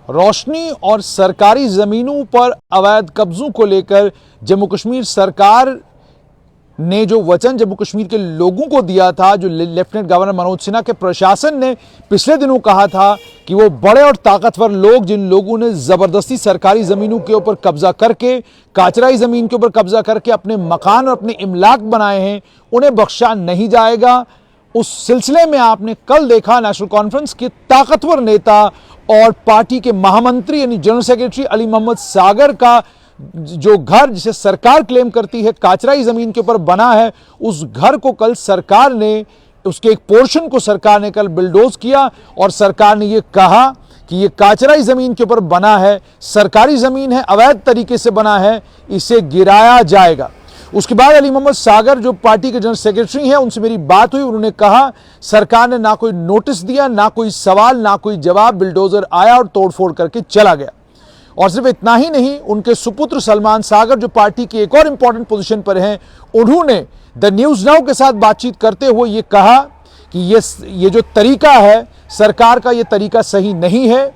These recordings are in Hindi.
रोशनी और सरकारी जमीनों पर अवैध कब्जों को लेकर जम्मू कश्मीर सरकार ने जो वचन जम्मू कश्मीर के लोगों को दिया था, जो लेफ्टिनेंट गवर्नर मनोज सिन्हा के प्रशासन ने पिछले दिनों कहा था कि वो बड़े और ताकतवर लोग, जिन लोगों ने जबरदस्ती सरकारी जमीनों के ऊपर कब्जा करके, काचराई जमीन के ऊपर कब्जा करके अपने मकान और अपने इमलाक बनाए हैं, उन्हें बख्शा नहीं जाएगा। उस सिलसिले में आपने कल देखा नेशनल कॉन्फ्रेंस के ताकतवर नेता और पार्टी के महामंत्री यानी जनरल सेक्रेटरी अली मोहम्मद सागर का जो घर, जिसे सरकार क्लेम करती है काचराई जमीन के ऊपर बना है, उस घर को कल सरकार ने, उसके एक पोर्शन को सरकार ने कल बिल्डोज किया और सरकार ने यह कहा कि यह काचराई जमीन के ऊपर बना है, सरकारी जमीन है, अवैध तरीके से बना है, इसे गिराया जाएगा। उसके बाद अली मोहम्मद सागर जो पार्टी के जनरल सेक्रेटरी हैं, उनसे मेरी बात हुई। उन्होंने कहा सरकार ने ना कोई नोटिस दिया, ना कोई सवाल, ना कोई जवाब, बिल्डोजर आया और तोड़फोड़ करके चला गया। और सिर्फ इतना ही नहीं, उनके सुपुत्र सलमान सागर जो पार्टी की एक और इंपॉर्टेंट पोजीशन पर हैं, उन्होंने द न्यूज नाउ के साथ बातचीत करते हुए ये कहा कि ये जो तरीका है सरकार का, ये तरीका सही नहीं है,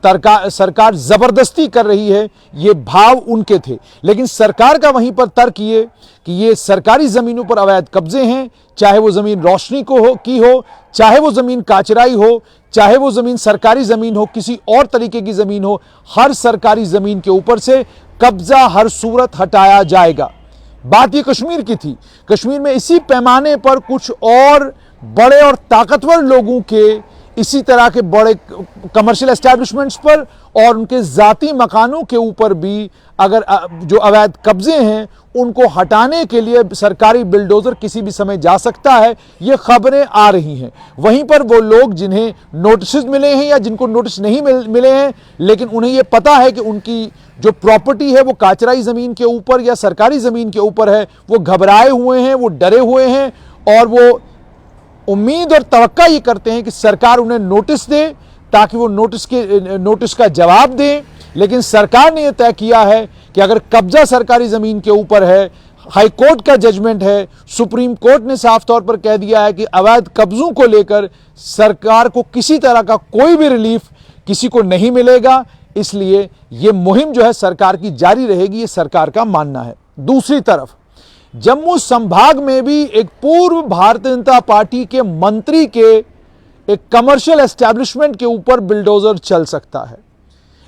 सरकार जबरदस्ती कर रही है, ये भाव उनके थे। लेकिन सरकार का वहीं पर तर्क ये कि ये सरकारी जमीनों पर अवैध कब्जे हैं, चाहे वो जमीन रोशनी की हो, चाहे वो जमीन काचराई हो, चाहे वो जमीन सरकारी जमीन हो, किसी और तरीके की जमीन हो, हर सरकारी जमीन के ऊपर से कब्जा हर सूरत हटाया जाएगा। बात ये कश्मीर की थी। कश्मीर में इसी पैमाने पर कुछ और बड़े और ताकतवर लोगों के इसी तरह के बड़े कमर्शियल एस्टैब्लिशमेंट्स पर और उनके जाती मकानों के ऊपर भी अगर जो अवैध कब्जे हैं उनको हटाने के लिए सरकारी बिल्डोजर किसी भी समय जा सकता है, ये खबरें आ रही हैं। वहीं पर वो लोग जिन्हें नोटिस मिले हैं या जिनको नोटिस नहीं मिले हैं, लेकिन उन्हें ये पता है कि उनकी जो प्रॉपर्टी है वो काचराई ज़मीन के ऊपर या सरकारी ज़मीन के ऊपर है, वो घबराए हुए हैं, वो डरे हुए हैं और वो उम्मीद और तवक्का ये करते हैं कि सरकार उन्हें नोटिस दे ताकि वो नोटिस का जवाब दें। लेकिन सरकार ने यह तय किया है कि अगर कब्जा सरकारी ज़मीन के ऊपर है, हाई कोर्ट का जजमेंट है, सुप्रीम कोर्ट ने साफ तौर पर कह दिया है कि अवैध कब्जों को लेकर सरकार को किसी तरह का कोई भी रिलीफ किसी को नहीं मिलेगा। इसलिए ये मुहिम जो है सरकार की जारी रहेगी, ये सरकार का मानना है। दूसरी तरफ जम्मू संभाग में भी एक पूर्व भारतीय जनता पार्टी के मंत्री के एक कमर्शियल एस्टैब्लिशमेंट के ऊपर बिल्डोजर चल सकता है।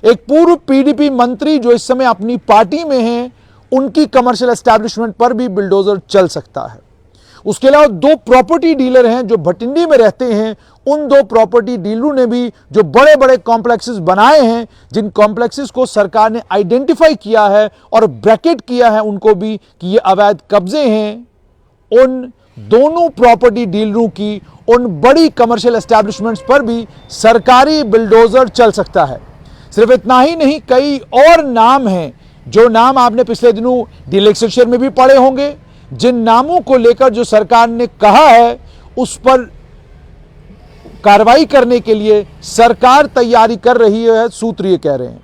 एक पूर्व पीडीपी मंत्री जो इस समय अपनी पार्टी में हैं, उनकी कमर्शियल एस्टैब्लिशमेंट पर भी बिल्डोजर चल सकता है। उसके अलावा दो प्रॉपर्टी डीलर हैं जो भटिंडी में रहते हैं, उन दो प्रॉपर्टी डीलरों ने भी जो बड़े बड़े कॉम्प्लेक्सेस बनाए हैं, जिन कॉम्प्लेक्सेस को सरकार ने आइडेंटिफाई किया है और ब्रैकेट किया है उनको भी कि ये अवैध कब्जे हैं, उन दोनों प्रॉपर्टी डीलरों की उन बड़ी कमर्शियल एस्टैब्लिशमेंट्स पर भी सरकारी बिल्डोजर चल सकता है। सिर्फ इतना ही नहीं, कई और नाम हैं जो नाम आपने पिछले दिनों डेली एक्सेलसियर में भी पढ़े होंगे, जिन नामों को लेकर जो सरकार ने कहा है उस पर कार्रवाई करने के लिए सरकार तैयारी कर रही है। सूत्र ये कह रहे हैं,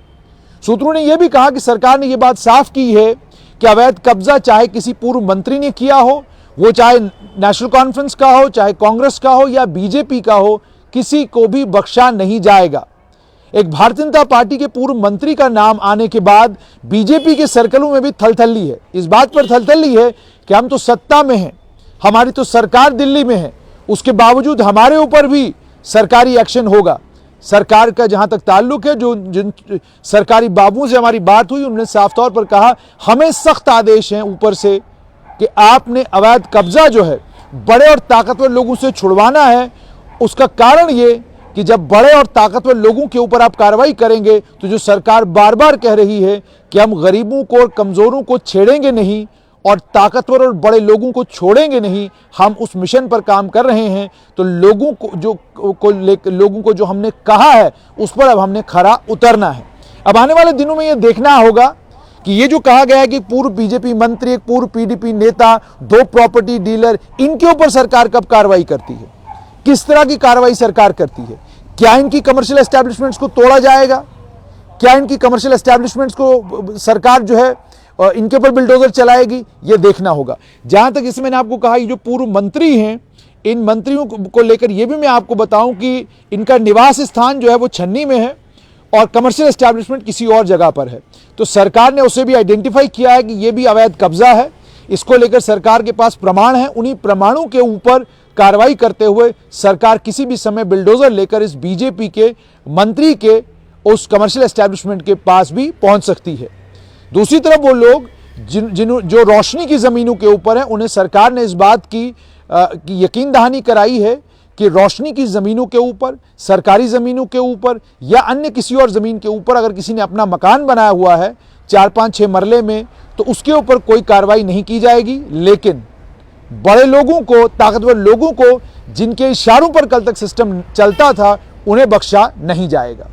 सूत्रों ने यह भी कहा कि सरकार ने यह बात साफ की है कि अवैध कब्जा चाहे किसी पूर्व मंत्री ने किया हो, वो चाहे नेशनल कॉन्फ्रेंस का हो, चाहे कांग्रेस का हो या बीजेपी का हो, किसी को भी बख्शा नहीं जाएगा। एक भारतीय जनता पार्टी के पूर्व मंत्री का नाम आने के बाद बीजेपी के सर्कलों में भी थलथली है। इस बात पर थलथली है कि हम तो सत्ता में हैं, हमारी तो सरकार दिल्ली में है, उसके बावजूद हमारे ऊपर भी सरकारी एक्शन होगा। सरकार का जहां तक ताल्लुक है, जो जिन सरकारी बाबुओं से हमारी बात हुई, उन्होंने साफ तौर पर कहा हमें सख्त आदेश हैं ऊपर से कि आपने अवैध कब्जा जो है बड़े और ताकतवर लोगों से छुड़वाना है। उसका कारण ये कि जब बड़े और ताकतवर लोगों के ऊपर आप कार्रवाई करेंगे तो जो सरकार बार बार कह रही है कि हम गरीबों को और कमज़ोरों को छेड़ेंगे नहीं और ताकतवर और बड़े लोगों को छोड़ेंगे नहीं, हम उस मिशन पर काम कर रहे हैं। तो लोगों को जो हमने कहा है उस पर अब हमने खरा उतरना है। अब आने वाले दिनों में यह देखना होगा कि ये जो कहा गया है कि पूर्व बीजेपी मंत्री, एक पूर्व पीडीपी नेता, दो प्रॉपर्टी डीलर, इनके ऊपर सरकार कब कार्रवाई करती है, किस तरह की कार्रवाई सरकार करती है। क्या इनकी कमर्शियल एस्टैब्लिशमेंट्स को तोड़ा जाएगा, क्या इनकी कमर्शियल एस्टैब्लिशमेंट्स को सरकार जो है इनके ऊपर बिल्डोजर चलाएगी, ये देखना होगा। जहां तक इसमें मैंने आपको कहा ये जो पूर्व मंत्री हैं, इन मंत्रियों को लेकर ये भी मैं आपको बताऊं कि इनका निवास स्थान जो है वो छन्नी में है और कमर्शियल एस्टैब्लिशमेंट किसी और जगह पर है, तो सरकार ने उसे भी आइडेंटिफाई किया है कि यह भी अवैध कब्जा है। इसको लेकर सरकार के पास प्रमाण है। उन्हीं प्रमाणों के ऊपर कार्रवाई करते हुए सरकार किसी भी समय बिल्डोजर लेकर इस बीजेपी के मंत्री के उस कमर्शियल एस्टैब्लिशमेंट के पास भी पहुंच सकती है। दूसरी तरफ वो लोग जो रोशनी की जमीनों के ऊपर हैं, उन्हें सरकार ने इस बात की यकीन दहानी कराई है कि रोशनी की जमीनों के ऊपर, सरकारी जमीनों के ऊपर या अन्य किसी और जमीन के ऊपर अगर किसी ने अपना मकान बनाया हुआ है 4, 5, 6 मरले में, तो उसके ऊपर कोई कार्रवाई नहीं की जाएगी। लेकिन बड़े लोगों को, ताकतवर लोगों को, जिनके इशारों पर कल तक सिस्टम चलता था, उन्हें बख्शा नहीं जाएगा।